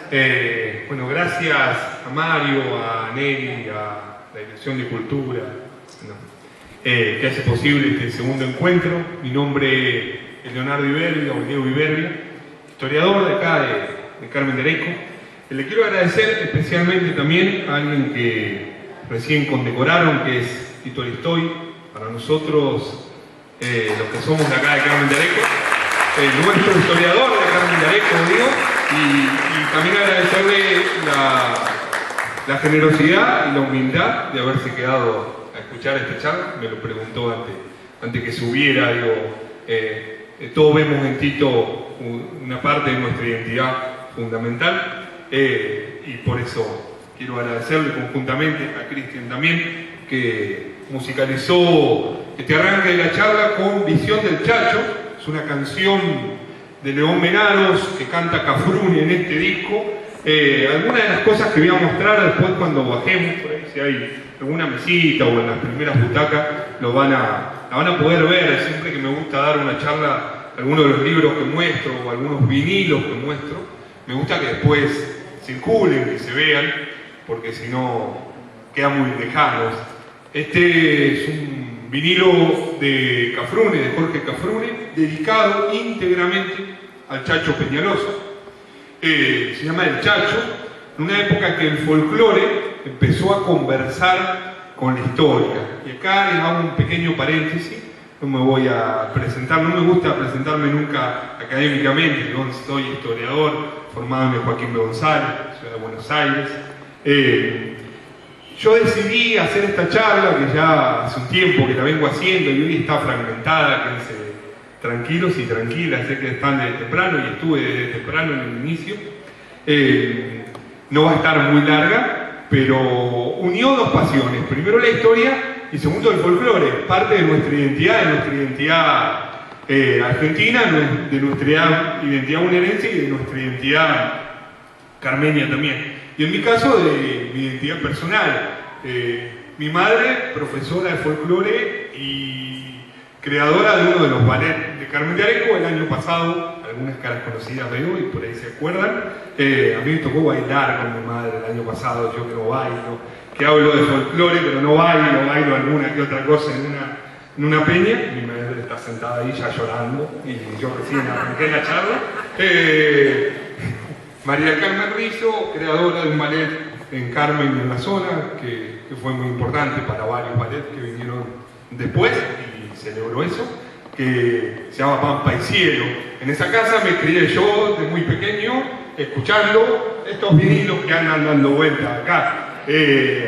Bueno, gracias a Mario, a Nelly, a la Dirección de Cultura, que hace posible este segundo encuentro. Mi nombre es Leonardo Iberbia, o Diego Iberbia, historiador de acá de Carmen de Areco. Le quiero agradecer especialmente también a alguien que recién condecoraron, que es Tito Aristoy, para nosotros, los que somos de acá de Carmen de Areco, nuestro historiador de Carmen de Areco, digo, y también agradecerle la generosidad y la humildad de haberse quedado a escuchar esta charla. Me lo preguntó antes que subiera, digo, todos vemos en Tito una parte de nuestra identidad fundamental, y por eso quiero agradecerle conjuntamente a Cristian también, que musicalizó este arranque de la charla con Visión del Chacho. Es una canción de León Menaros que canta Cafrune en este disco. Algunas de las cosas que voy a mostrar después cuando bajemos, por ahí si hay alguna mesita o en las primeras butacas, la van a poder ver. Siempre que me gusta dar una charla, algunos de los libros que muestro o algunos vinilos que muestro, me gusta que después circulen, que se vean, porque si no quedan muy lejanos. Este es un vinilo de Cafrune, de Jorge Cafrune, dedicado íntegramente al Chacho Peñalosa. Se llama El Chacho, en una época en que el folclore empezó a conversar con la historia. Y acá les hago un pequeño paréntesis. No me voy a presentar, no me gusta presentarme nunca académicamente. Yo soy historiador, formado en el Joaquín B. González, ciudad de Buenos Aires. Yo decidí hacer esta charla, que ya hace un tiempo que la vengo haciendo y hoy está fragmentada. Quédense tranquilos y tranquilas, sé que están desde temprano y estuve desde temprano en el inicio. No va a estar muy larga, pero unió dos pasiones: primero la historia y segundo el folclore, parte de nuestra identidad argentina, de nuestra identidad bonaerense y de nuestra identidad carmeña también. Y en mi caso, de mi identidad personal. Mi madre, profesora de folclore y creadora de uno de los ballets de Carmen de Areco. El año pasado, algunas caras conocidas veo y por ahí se acuerdan, a mí me tocó bailar con mi madre el año pasado. Yo que no bailo, que hablo de folclore, pero no bailo alguna que otra cosa en una peña. Mi madre está sentada ahí ya llorando y yo recién arranqué la charla. María del Carmen Rizzo, creadora de un ballet en Carmen y en la zona, que fue muy importante para varios ballets que vinieron después y celebró eso, que se llama Pampa y Cielo. En esa casa me crié yo de muy pequeño, escuchando estos vinilos que andan dando vueltas acá.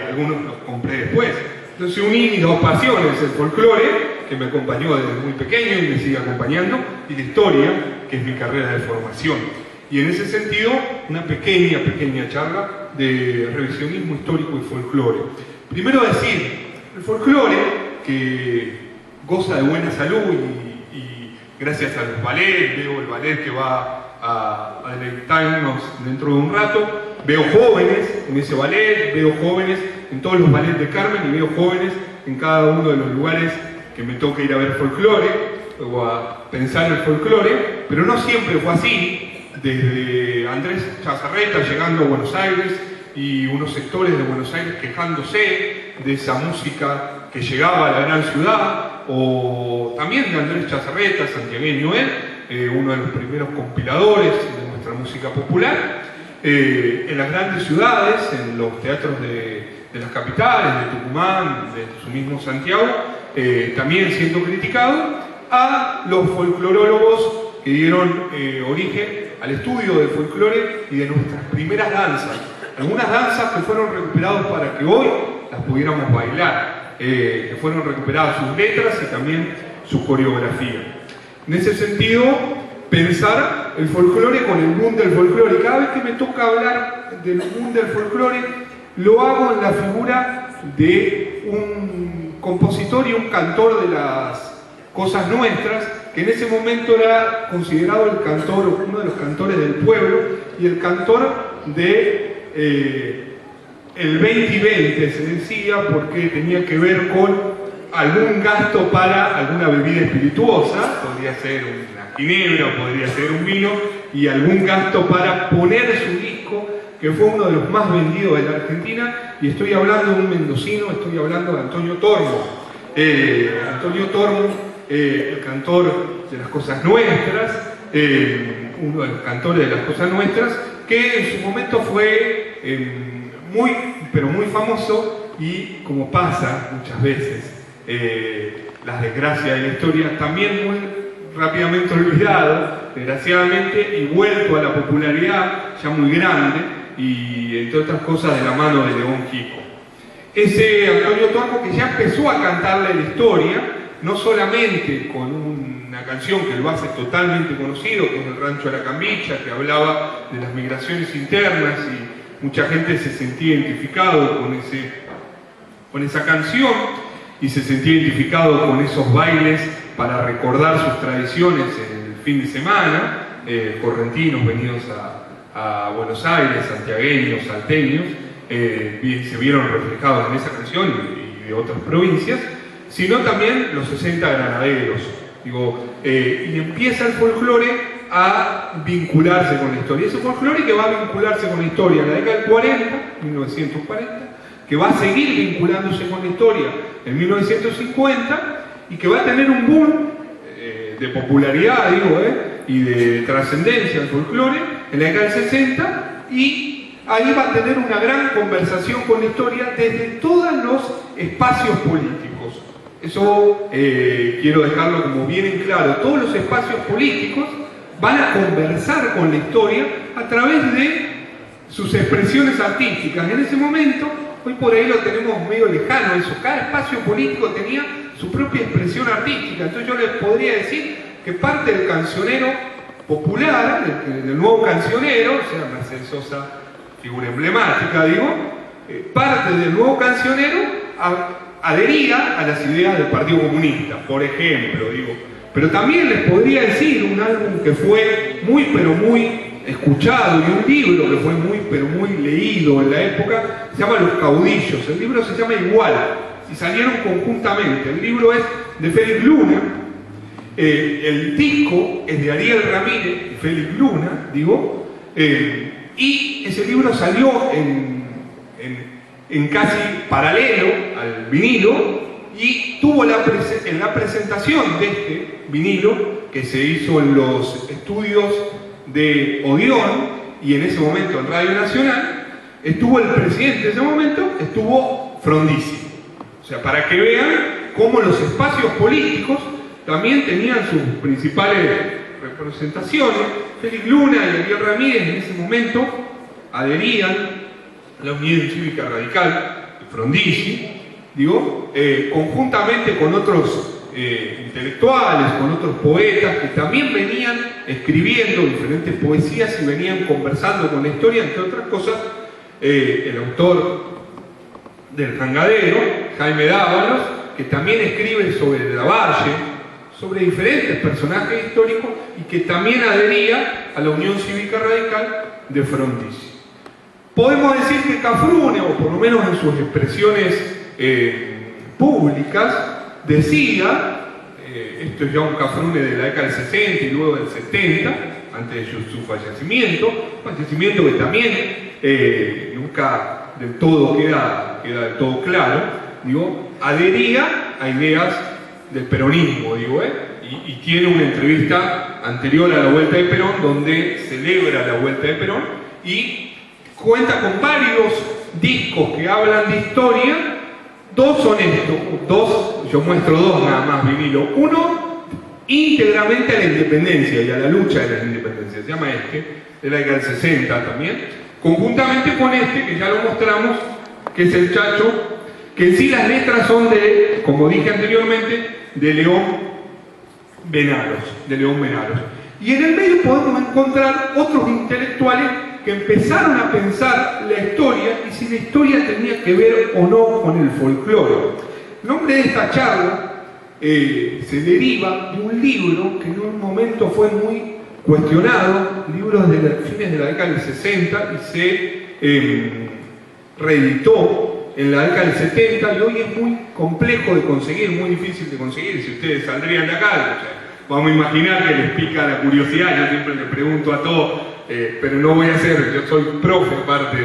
Algunos los compré después. Entonces uní mis dos pasiones: el folclore, que me acompañó desde muy pequeño y me sigue acompañando, y la historia, que es mi carrera de formación. Y en ese sentido, una pequeña charla de revisionismo histórico y folclore. Primero decir, el folclore, que goza de buena salud y gracias a los ballets, veo el ballet que va a deleitarnos dentro de un rato, veo jóvenes en ese ballet, veo jóvenes en todos los ballets de Carmen y veo jóvenes en cada uno de los lugares que me toca ir a ver folclore o a pensar el folclore, pero no siempre fue así. Desde Andrés Chazarreta llegando a Buenos Aires y unos sectores de Buenos Aires quejándose de esa música que llegaba a la gran ciudad, o también de Andrés Chazarreta, santiagueño él, uno de los primeros compiladores de nuestra música popular, en las grandes ciudades, en los teatros de las capitales, de Tucumán, de su mismo Santiago, también siendo criticado, a los folclorólogos que dieron origen al estudio del folclore y de nuestras primeras danzas. Algunas danzas que fueron recuperadas para que hoy las pudiéramos bailar, que fueron recuperadas sus letras y también su coreografía. En ese sentido, pensar el folclore con el boom del folclore. Cada vez que me toca hablar del boom del folclore, lo hago en la figura de un compositor y un cantor de las cosas nuestras, que en ese momento era considerado el cantor, uno de los cantores del pueblo, y el cantor de el 2020 se decía, porque tenía que ver con algún gasto para alguna bebida espirituosa, podría ser una ginebra, podría ser un vino, y algún gasto para poner su disco que fue uno de los más vendidos de la Argentina, y estoy hablando de un mendocino, estoy hablando de Antonio Tormo. Antonio Tormo, el cantor de Las Cosas Nuestras, uno de los cantores de Las Cosas Nuestras, que en su momento fue muy, pero muy famoso, y como pasa muchas veces, las desgracias de la historia, también muy rápidamente olvidado, desgraciadamente, y vuelto a la popularidad ya muy grande, y entre otras cosas de la mano de León Gieco. Ese Antonio Tormo que ya empezó a cantarle la historia, no solamente con una canción que lo hace totalmente conocido, que es El Rancho de la Cambicha, que hablaba de las migraciones internas, y mucha gente se sentía identificado con esa canción, y se sentía identificado con esos bailes para recordar sus tradiciones en el fin de semana, correntinos venidos a Buenos Aires, santiagueños, salteños, se vieron reflejados en esa canción y de otras provincias, sino también los 60 granaderos. Y empieza el folclore a vincularse con la historia. Ese folclore que va a vincularse con la historia en la década del 40, 1940, que va a seguir vinculándose con la historia en 1950, y que va a tener un boom de popularidad, y de trascendencia el folclore en la década del 60, y ahí va a tener una gran conversación con la historia desde todos los espacios políticos. Eso quiero dejarlo como bien en claro. Todos los espacios políticos van a conversar con la historia a través de sus expresiones artísticas. En ese momento, hoy por ahí lo tenemos medio lejano eso, cada espacio político tenía su propia expresión artística. Entonces yo les podría decir que parte del cancionero popular, del nuevo cancionero, o sea, Mercedes Sosa, figura emblemática, parte del nuevo cancionero adhería a las ideas del Partido Comunista, por ejemplo, Pero también les podría decir un álbum que fue muy, pero muy escuchado, y un libro que fue muy, pero muy leído en la época, se llama Los Caudillos. El libro se llama igual, y salieron conjuntamente. El libro es de Félix Luna, el disco es de Ariel Ramírez y Félix Luna, y ese libro salió en casi paralelo al vinilo, y tuvo en la presentación de este vinilo, que se hizo en los estudios de Odeón, y en ese momento en Radio Nacional, estuvo el presidente de ese momento, estuvo Frondizi. O sea, para que vean cómo los espacios políticos también tenían sus principales representaciones. Félix Luna y Ariel Ramírez en ese momento adherían a la Unión Cívica Radical, Frondizi, conjuntamente con otros intelectuales, con otros poetas que también venían escribiendo diferentes poesías y venían conversando con la historia, entre otras cosas, el autor del Jangadero, Jaime Dávalos, que también escribe sobre Lavalle, sobre diferentes personajes históricos, y que también adhería a la Unión Cívica Radical de Frondizi. Podemos decir que Cafrune, o por lo menos en sus expresiones públicas, decía, esto es ya un Cafrune de la década del 60 y luego del 70, antes de su fallecimiento que también nunca del todo queda del todo claro, adhería a ideas del peronismo, y tiene una entrevista anterior a la Vuelta de Perón, donde celebra la Vuelta de Perón, y cuenta con varios discos que hablan de historia. Dos son estos, yo muestro dos nada más, vinilo. Uno, íntegramente a la independencia y a la lucha de la independencia, se llama de la década del 60 también, conjuntamente con que ya lo mostramos, que es El Chacho, que en sí las letras son de, como dije anteriormente, de León Venaros. Y en el medio podemos encontrar otros intelectuales que empezaron a pensar la historia y si la historia tenía que ver o no con el folclore. El nombre de esta charla se deriva de un libro que en un momento fue muy cuestionado, libro desde fines de la década del 60, y se reeditó en la década del 70, y hoy es muy complejo de conseguir, muy difícil de conseguir. Si ustedes saldrían de acá, vamos a imaginar que les pica la curiosidad. Yo siempre les pregunto a todos, pero no voy a hacer, yo soy profe aparte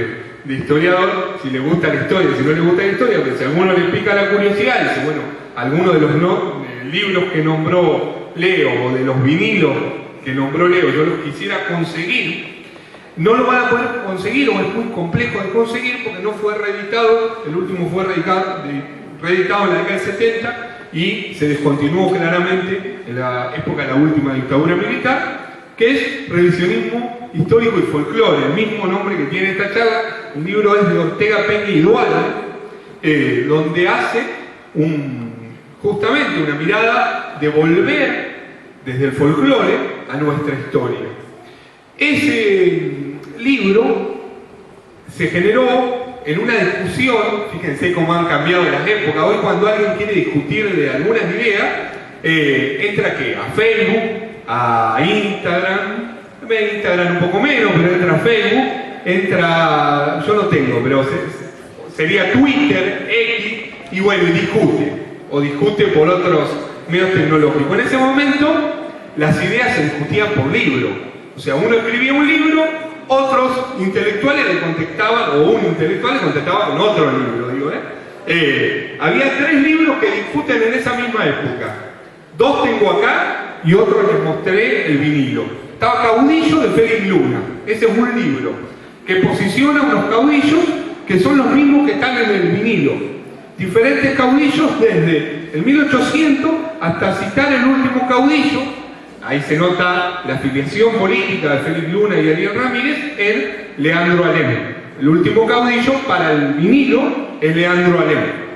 de historiador, si les gusta la historia, si no les gusta la historia, pero si a alguno les pica la curiosidad, dice, bueno, alguno de los libros que nombró Leo o de los vinilos que nombró Leo, yo los quisiera conseguir, no lo van a poder conseguir o es muy complejo de conseguir porque no fue reeditado, el último fue reeditado en la década del 70 y se descontinuó claramente en la época de la última dictadura militar, que es Revisionismo Histórico y Folclore, el mismo nombre que tiene esta charla. El libro es de Ortega Peña y Duhalde, donde hace justamente una mirada de volver desde el folclore a nuestra historia. Ese libro se generó en una discusión, fíjense cómo han cambiado las épocas. Hoy cuando alguien quiere discutir de algunas ideas, entra ¿qué? A Facebook, a Instagram un poco menos, pero entra a Facebook, entra, yo no tengo, pero sería Twitter, X, y bueno, y discute por otros medios tecnológicos. En ese momento las ideas se discutían por libro, o sea, uno escribía un libro, otros intelectuales le contestaban, o un intelectual le contestaba con otro libro, digo, había 3 libros que discuten en esa misma época. 2 tengo acá y otro les mostré el vinilo. Estaba Caudillo de Félix Luna, ese es un libro que posiciona unos caudillos que son los mismos que están en el vinilo. Diferentes caudillos desde el 1800 hasta citar el último caudillo. Ahí se nota la afiliación política de Félix Luna y Ariel Ramírez en Leandro Alem. El último caudillo para el vinilo es Leandro Alem.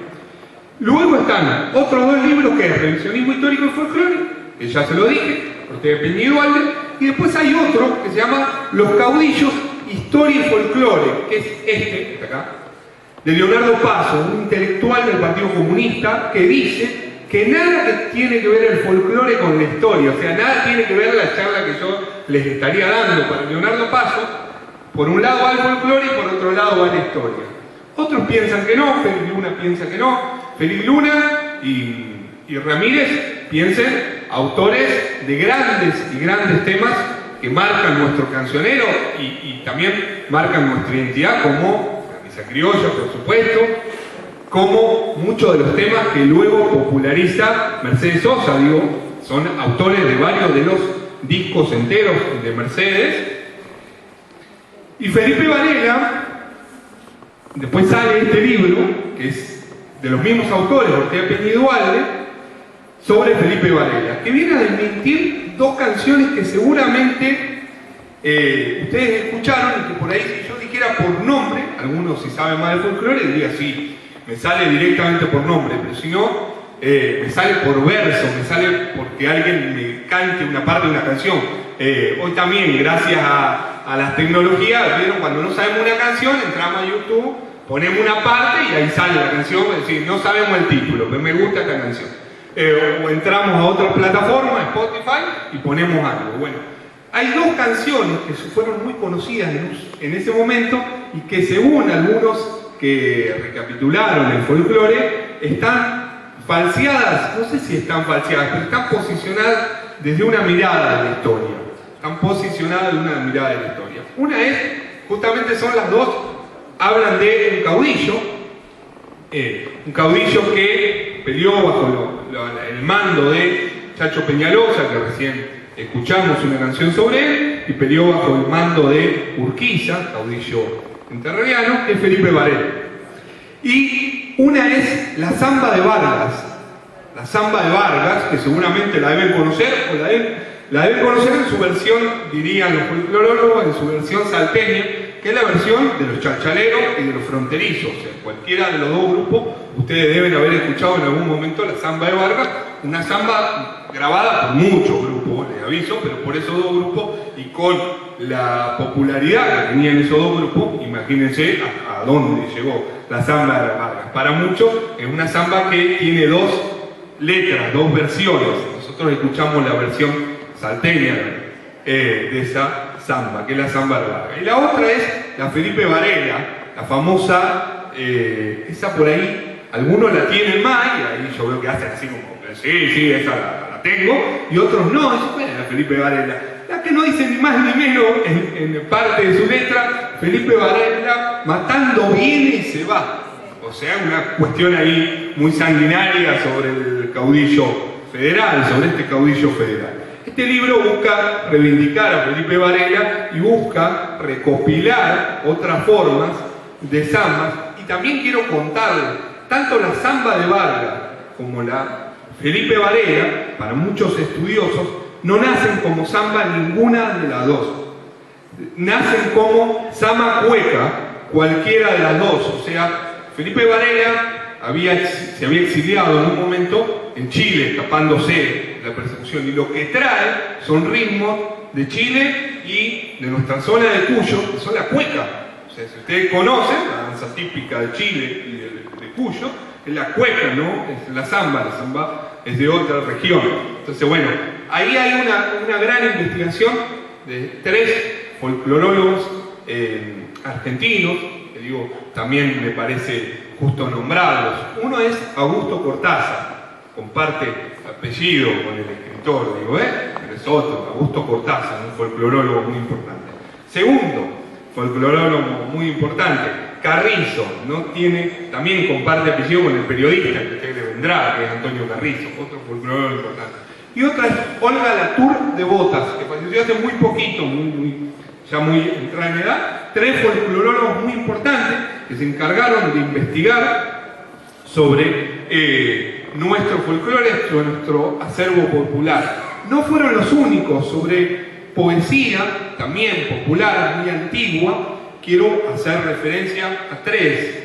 Luego están otros 2 libros que es Revisionismo Histórico y Folclore, que ya se lo dije, Ortega Peña y Duhalde, y después hay otro que se llama Los Caudillos, Historia y Folclore, que es este, acá, de Leonardo Paso, un intelectual del Partido Comunista, que dice que nada que tiene que ver el folclore con la historia, o sea, nada tiene que ver la charla que yo les estaría dando. Para Leonardo Paso, por un lado va el folclore y por otro lado va la historia. Otros piensan que no, Félix Luna piensa que no, Félix Luna y Ramírez piensen autores de grandes temas que marcan nuestro cancionero y también marcan nuestra identidad, como la misa criolla, por supuesto, como muchos de los temas que luego populariza Mercedes Sosa, digo, son autores de varios de los discos enteros de Mercedes. Y Felipe Varela, después sale este libro, que es de los mismos autores, Ortega Peña y Duhalde, sobre Felipe Varela, que viene a desmentir 2 canciones que seguramente ustedes escucharon y que por ahí, si yo dijera por nombre, algunos si saben más de folclore diría sí, me sale directamente por nombre, pero si no, me sale por verso, me sale porque alguien me cante una parte de una canción. Hoy también, gracias a las tecnologías, ¿vieron? Cuando no sabemos una canción, entramos a YouTube, ponemos una parte y ahí sale la canción, es decir, no sabemos el título, pero me gusta esta canción. O entramos a otra plataforma, Spotify, y ponemos algo. Bueno, hay 2 canciones que fueron muy conocidas en ese momento y que según algunos que recapitularon el folclore, están falseadas, no sé si están falseadas, pero están posicionadas desde una mirada de la historia. Están posicionadas de una mirada de la historia. Una es, justamente son las 2, hablan de un caudillo que peleó bajo el mando de Chacho Peñalosa, que recién escuchamos una canción sobre él, y peleó bajo el mando de Urquiza, caudillo entrerriano, que es Felipe Varela. Y una es la Zamba de Vargas. La Zamba de Vargas, que seguramente la deben conocer, o la deben conocer en su versión, dirían los folclorólogos, en su versión salteña, que es la versión de los chalchaleros y de los fronterizos. O sea, cualquiera de los 2 grupos, ustedes deben haber escuchado en algún momento la Zamba de Vargas, una zamba grabada por muchos grupos, les aviso, pero por esos 2 grupos y con la popularidad que tenían esos 2 grupos, imagínense a dónde llegó la Zamba de Vargas. Para muchos es una zamba que tiene 2 letras, 2 versiones. Nosotros escuchamos la versión salteña de esa zamba, que es la Zamba de Vargas. Y la otra es la Felipe Varela, la famosa, esa por ahí Algunos la tienen más y ahí yo veo que hacen así como, sí, esa la tengo, y otros no, eso bueno, Felipe Varela. La que no dice ni más ni menos en parte de su letra, Felipe Varela matando viene y se va. O sea, una cuestión ahí muy sanguinaria sobre el caudillo federal, sobre este caudillo federal. Este libro busca reivindicar a Felipe Varela y busca recopilar otras formas de zambas, y también quiero contarles tanto la zamba de Vargas como la Felipe Varela, para muchos estudiosos, no nacen como zamba ninguna de las dos. Nacen como zamba cueca, cualquiera de las dos. O sea, Felipe Varela se había exiliado en un momento en Chile, escapándose de la persecución, y lo que trae son ritmos de Chile y de nuestra zona de Cuyo, que son la cueca. O sea, si ustedes conocen la danza típica de Chile y de Cuyo, es la cueca, ¿no? Es la zamba es de otra región. Entonces, bueno, ahí hay una gran investigación de 3 folclorólogos argentinos, que digo, también me parece justo nombrarlos. Uno es Augusto Cortázar, comparte apellido con el escritor, pero es otro, Augusto Cortázar, un folclorólogo muy importante. Segundo folclorólogo muy importante, Carrizo, ¿no? También comparte apellido con el periodista que usted le vendrá, que es Antonio Carrizo, otro folclorólogo importante. Y otra es Olga Latour de Botas, que falleció hace muy poquito, ya muy entrada en edad. 3 folclorólogos muy importantes que se encargaron de investigar sobre nuestro folclore, sobre nuestro acervo popular. No fueron los únicos. Sobre poesía, también popular, muy antigua, quiero hacer referencia a 3,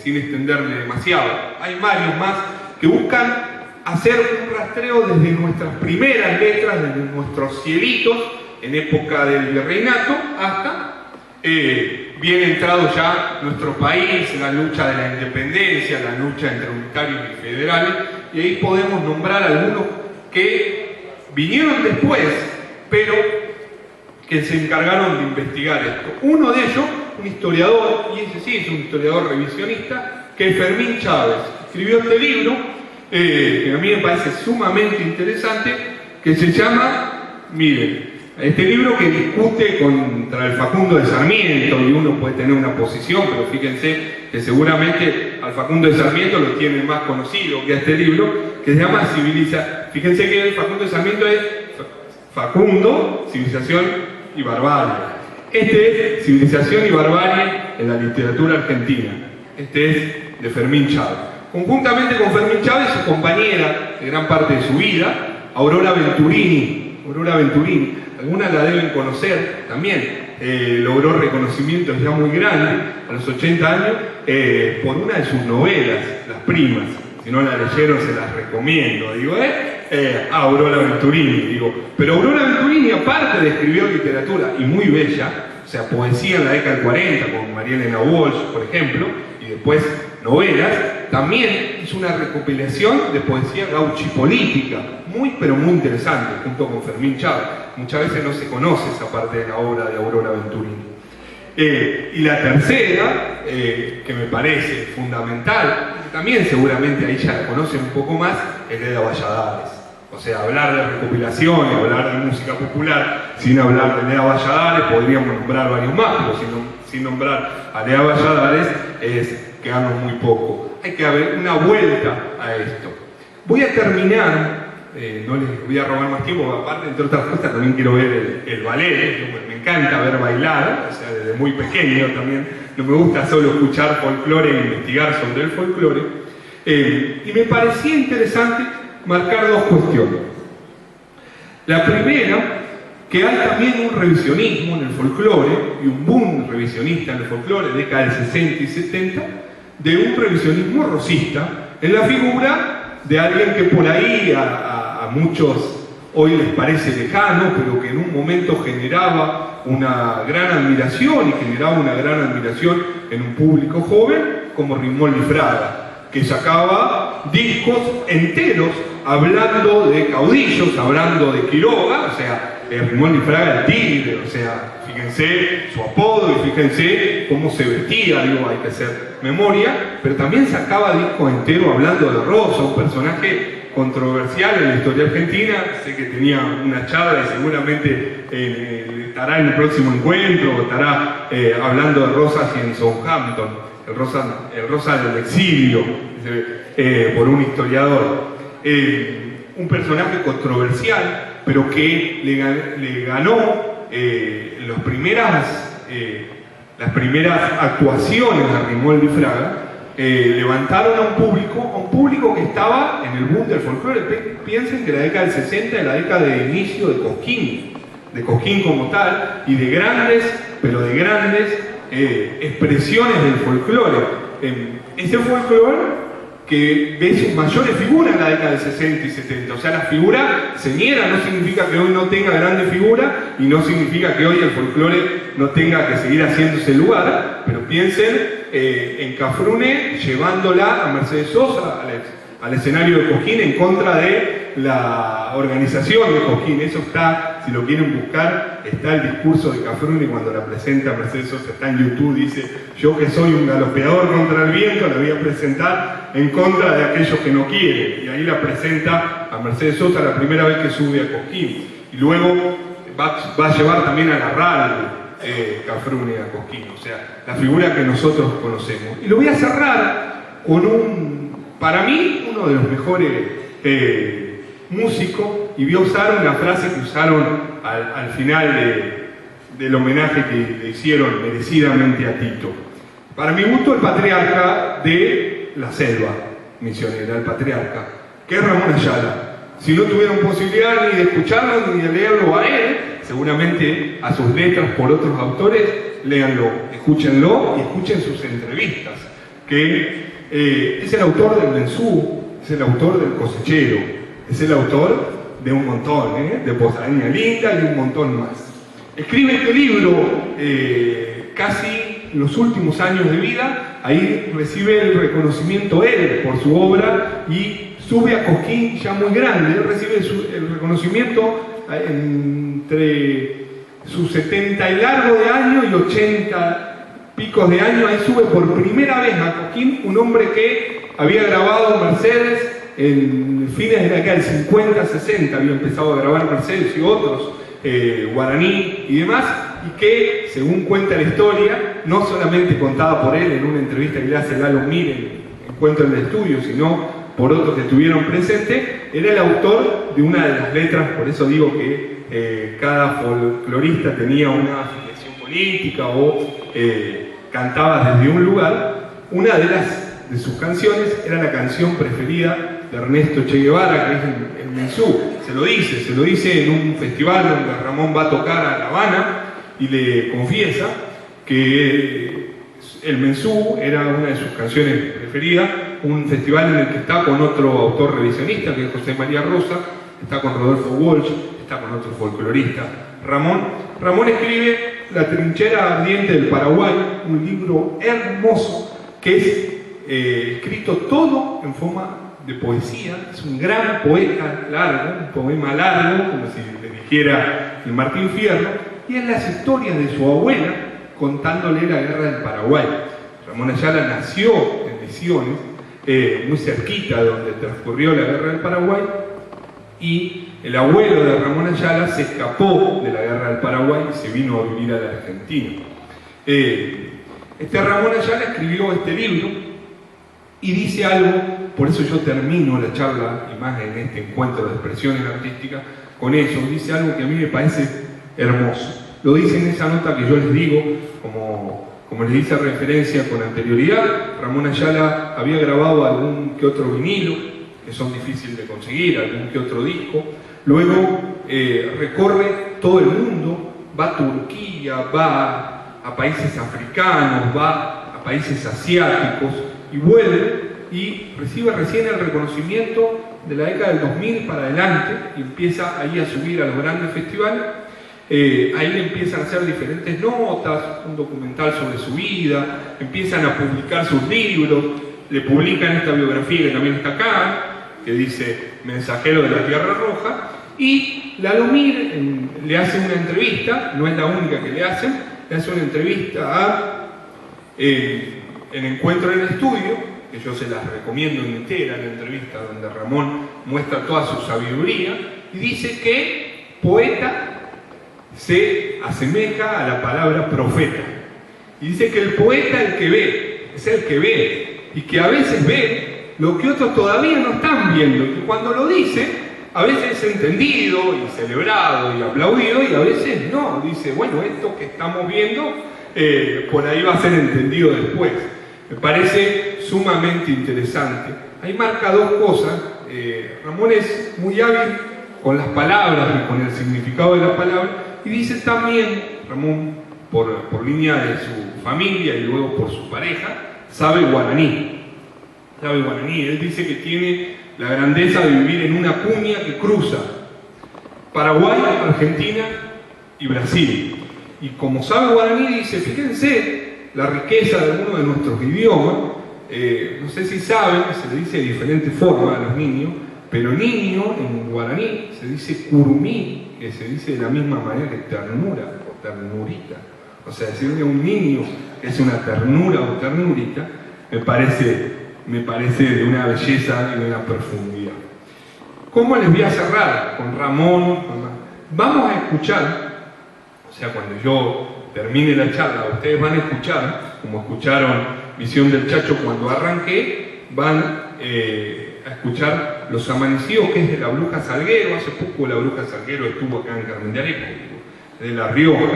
sin extenderme demasiado. Hay varios más que buscan hacer un rastreo desde nuestras primeras letras, desde nuestros cielitos, en época del virreinato, hasta bien entrado ya nuestro país, la lucha de la independencia, la lucha entre unitarios y federales, y ahí podemos nombrar algunos que vinieron después, pero que se encargaron de investigar esto. Uno de ellos, un historiador, y ese sí es un historiador revisionista, que es Fermín Chávez. Escribió este libro, que a mí me parece sumamente interesante, que se llama, miren, este libro que discute contra el Facundo de Sarmiento, y uno puede tener una posición, pero fíjense que seguramente al Facundo de Sarmiento lo tienen más conocido que a este libro, que se llama Fíjense que el Facundo de Sarmiento es Facundo, Civilización y Barbarie. Este es Civilización y Barbarie en la literatura argentina. Este es de Fermín Chávez. Conjuntamente con Fermín Chávez, su compañera de gran parte de su vida, Aurora Venturini. Algunas la deben conocer también. Logró reconocimientos ya muy grandes, a los 80 años, por una de sus novelas, Las Primas. Si no la leyeron, se las recomiendo, Aurora Venturini, Pero Aurora Venturini, aparte de escribir literatura, y muy bella, o sea, poesía en la década del 40, como María Elena Walsh, por ejemplo, y después novelas, también hizo una recopilación de poesía gauchipolítica, pero muy interesante, junto con Fermín Chávez. Muchas veces no se conoce esa parte de la obra de Aurora Venturini. Y la tercera, que me parece fundamental, también seguramente ahí ya la conocen un poco más, es Leda Valladares. O sea, hablar de recopilación y hablar de música popular sin hablar de Leda Valladares, podríamos nombrar varios más, pero sin nombrar a Leda Valladares es quedarnos muy poco. Hay que dar una vuelta a esto. Voy a terminar, no les voy a robar más tiempo, aparte, entre otras cosas, también quiero ver el ballet. Me encanta ver bailar, o sea, desde muy pequeño también. No me gusta solo escuchar folclore e investigar sobre el folclore. Y me parecía interesante marcar 2 cuestiones. La primera, que hay también un revisionismo en el folclore, y un boom revisionista en el folclore, década del 60 y 70, de un revisionismo rosista, en la figura de alguien que por ahí a muchos hoy les parece lejano, pero que en un momento generaba una gran admiración, y generaba una gran admiración en un público joven, como Rimoldi Fraga, que sacaba discos enteros hablando de caudillos, hablando de Quiroga, o sea, Rimón Di Fraga el Tigre, o sea, fíjense su apodo y fíjense cómo se vestía, digo, hay que hacer memoria, pero también sacaba discos enteros hablando de Rosa, un personaje controversial en la historia argentina. Sé que tenía una charla y seguramente estará en el próximo encuentro, estará hablando de Rosas y en Southampton, el Rosa del exilio, por un historiador. Un personaje controversial, pero que le ganó las primeras actuaciones de Rimón Di Fraga. Levantaron a un público que estaba en el boom del folclore. Piensen que la década del 60 es la década de inicio de Cosquín como tal, y de grandes expresiones del folclore. Ese folclore que ve sus mayores figuras en la década del 60 y 70. O sea, la figura señera no significa que hoy no tenga grandes figuras y no significa que hoy el folclore no tenga que seguir haciéndose lugar, pero piensen en Cafrune llevándola a Mercedes Sosa al escenario de Cosquín en contra de la organización de Cosquín. Eso está, si lo quieren buscar, está el discurso de Cafrune cuando la presenta Mercedes Sosa, está en YouTube, dice: yo que soy un galopeador contra el viento, la voy a presentar en contra de aquellos que no quieren. Y ahí la presenta a Mercedes Sosa la primera vez que sube a Cosquín. Y luego va a llevar también a la radio Cafrune a Cosquín, o sea, la figura que nosotros conocemos. Y lo voy a cerrar con para mí, uno de los mejores músicos, y voy a usar una frase que usaron al final del homenaje que le hicieron merecidamente a Tito. Para mi gusto, el patriarca de la selva misionera, el patriarca, que es Ramón Ayala. Si no tuvieron posibilidad ni de escucharlo ni de leerlo a él, seguramente a sus letras por otros autores, léanlo, escúchenlo y escuchen sus entrevistas, que es el autor del Mensú, es el autor del Cosechero, es el autor de un montón, de Posadaña Linda y un montón más. Escribe este libro casi en los últimos años de vida. Ahí recibe el reconocimiento él por su obra y sube a Cosquín ya muy grande. Él recibe el reconocimiento entre sus 70 y largo de años y 80 picos de años. Ahí sube por primera vez a Cosquín un hombre que había grabado Mercedes en fines de la década del 50, 60, había empezado a grabar Mercedes y otros, Guaraní y demás, y que, según cuenta la historia, no solamente contada por él en una entrevista que le hace Lalo Mir en Cuento en el Estudio, sino por otros que estuvieron presentes, era el autor de una de las letras. Por eso digo que cada folclorista tenía una afiliación política o cantaba desde un lugar. Una de sus canciones era la canción preferida de Ernesto Che Guevara, que es el Mensú. Se lo dice en un festival donde Ramón va a tocar a La Habana y le confiesa que el Mensú era una de sus canciones preferidas. Un festival en el que está con otro autor revisionista, que es José María Rosa, está con Rodolfo Walsh, está con otro folclorista, Ramón escribe La trinchera ardiente del Paraguay, un libro hermoso que es escrito todo en forma de poesía. Es un gran poeta largo, un poema largo, como si le dijera el Martín Fierro, y es las historias de su abuela contándole la guerra del Paraguay. Ramón Ayala nació en Misiones, muy cerquita de donde transcurrió la guerra del Paraguay, y el abuelo de Ramón Ayala se escapó de la guerra del Paraguay y se vino a vivir a la Argentina. Ramón Ayala escribió este libro y dice algo, por eso yo termino la charla y más en este encuentro de expresiones artísticas con eso. Dice algo que a mí me parece hermoso. Lo dice en esa nota que yo les digo, como les hice referencia con anterioridad. Ramón Ayala había grabado algún que otro vinilo, que son difíciles de conseguir, algún que otro disco. Luego recorre todo el mundo, va a Turquía, va a países africanos, va a países asiáticos y vuelve y recibe recién el reconocimiento de la década del 2000 para adelante y empieza ahí a subir a los grandes festivales. Ahí le empiezan a hacer diferentes notas, un documental sobre su vida, empiezan a publicar sus libros le publican esta biografía que también está acá, que dice Mensajero de la Tierra Roja, y Lalomir le hace una entrevista, no es la única que le hace una entrevista a El Encuentro en el Estudio, que yo se las recomiendo entera, la entrevista donde Ramón muestra toda su sabiduría, y dice que poeta se asemeja a la palabra profeta. Y dice que el poeta el que ve, es el que ve, y que a veces ve lo que otros todavía no están viendo, y que cuando lo dice, a veces es entendido y celebrado y aplaudido, y a veces no. Dice, bueno, esto que estamos viendo por ahí va a ser entendido después. Me parece sumamente interesante. Ahí marca dos cosas. Ramón es muy hábil con las palabras y con el significado de la palabra, y dice también, Ramón, por línea de su familia y luego por su pareja, sabe guaraní. Sabe guaraní. Él dice que tiene la grandeza de vivir en una cuña que cruza Paraguay, Argentina y Brasil. Y como sabe guaraní, dice, fíjense la riqueza de algunos de nuestros idiomas. No sé si saben, se le dice de diferente forma a los niños, pero niño en guaraní se dice curumí, que se dice de la misma manera que ternura o ternurita. O sea, decirle a un niño que es una ternura o ternurita, me parece de una belleza y de una profundidad. ¿Cómo les voy a cerrar? Con Ramón. Vamos a escuchar, o sea, cuando yo termine la charla, ustedes van a escuchar, como escucharon Visión del Chacho cuando arranqué, van a escuchar Los Amanecidos, que es de la Bruja Salguero. Hace poco la Bruja Salguero estuvo acá en Carmen de Areco, de La Rioja,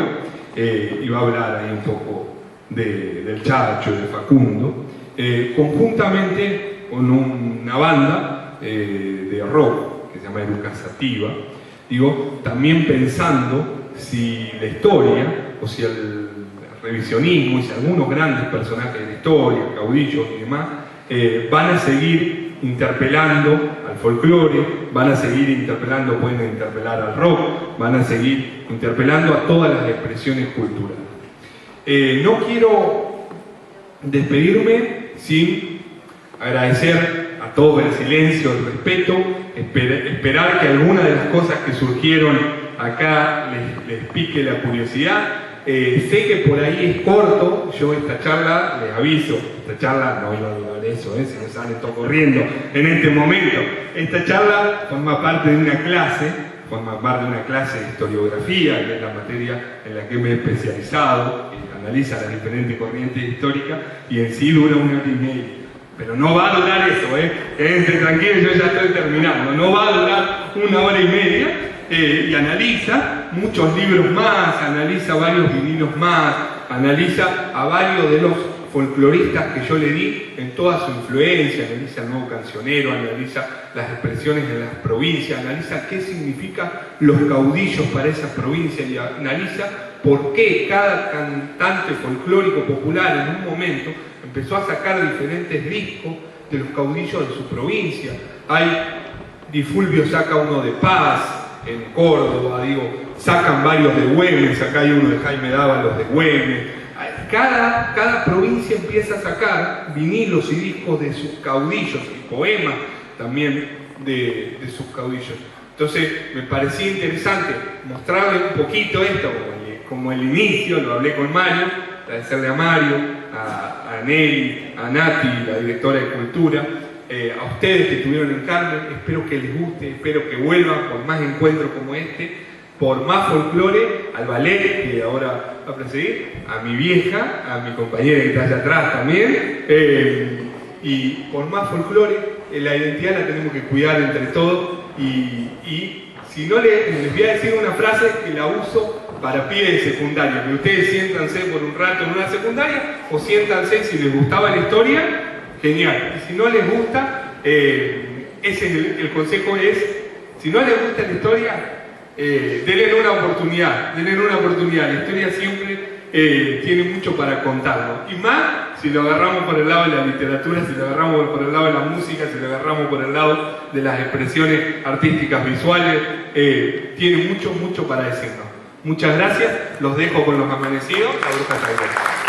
y va a hablar ahí un poco del Chacho, de Facundo, conjuntamente con una banda de rock que se llama Eruca Sativa. Digo, también pensando si la historia, o si el revisionismo, y si algunos grandes personajes de la historia, caudillos y demás, van a seguir interpelando al folclore, van a seguir interpelando, pueden interpelar al rock, van a seguir interpelando a todas las expresiones culturales. No quiero despedirme sin agradecer a todos el silencio, el respeto, esperar que alguna de las cosas que surgieron acá les pique la curiosidad. Sé que por ahí es corto, yo esta charla, les aviso, esta charla no iba a durar eso, se me sale todo corriendo en este momento. Esta charla forma parte de una clase de historiografía, que es la materia en la que me he especializado, que analiza las diferentes corrientes históricas, y en sí dura 1 hora y media. Pero no va a durar eso, quédense tranquilos, yo ya estoy terminando, no va a durar 1 hora y media. Y analiza muchos libros más, analiza varios vinilos más, analiza a varios de los folcloristas que yo le di en toda su influencia, analiza el nuevo cancionero, analiza las expresiones de las provincias, analiza qué significan los caudillos para esas provincias, y analiza por qué cada cantante folclórico popular en un momento empezó a sacar diferentes discos de los caudillos de su provincia. Di Fulvio saca uno de Paz, en Córdoba, sacan varios de Güemes, acá hay uno de Jaime Dávalos de Güemes. Cada provincia empieza a sacar vinilos y discos de sus caudillos y poemas también de sus caudillos. Entonces me parecía interesante mostrarles un poquito esto, como el inicio, lo hablé con Mario, agradecerle a Mario, a Nelly, a Nati, la directora de Cultura, a ustedes que estuvieron en Carmen. Espero que les guste, espero que vuelvan por más encuentros como este, por más folclore, al ballet que ahora va a proseguir, a mi vieja, a mi compañera que está allá atrás también, y por más folclore. La identidad la tenemos que cuidar entre todos, y si no les voy a decir una frase que la uso para pibes de secundaria, que ustedes siéntanse por un rato en una secundaria, o siéntanse si les gustaba la historia, genial. Y si no les gusta, ese es el consejo es, si no les gusta la historia, denle una oportunidad, La historia siempre tiene mucho para contarlo. Y más si lo agarramos por el lado de la literatura, si lo agarramos por el lado de la música, si lo agarramos por el lado de las expresiones artísticas visuales, tiene mucho para decirnos. Muchas gracias, los dejo con Los Amanecidos, la Bruja Salguero.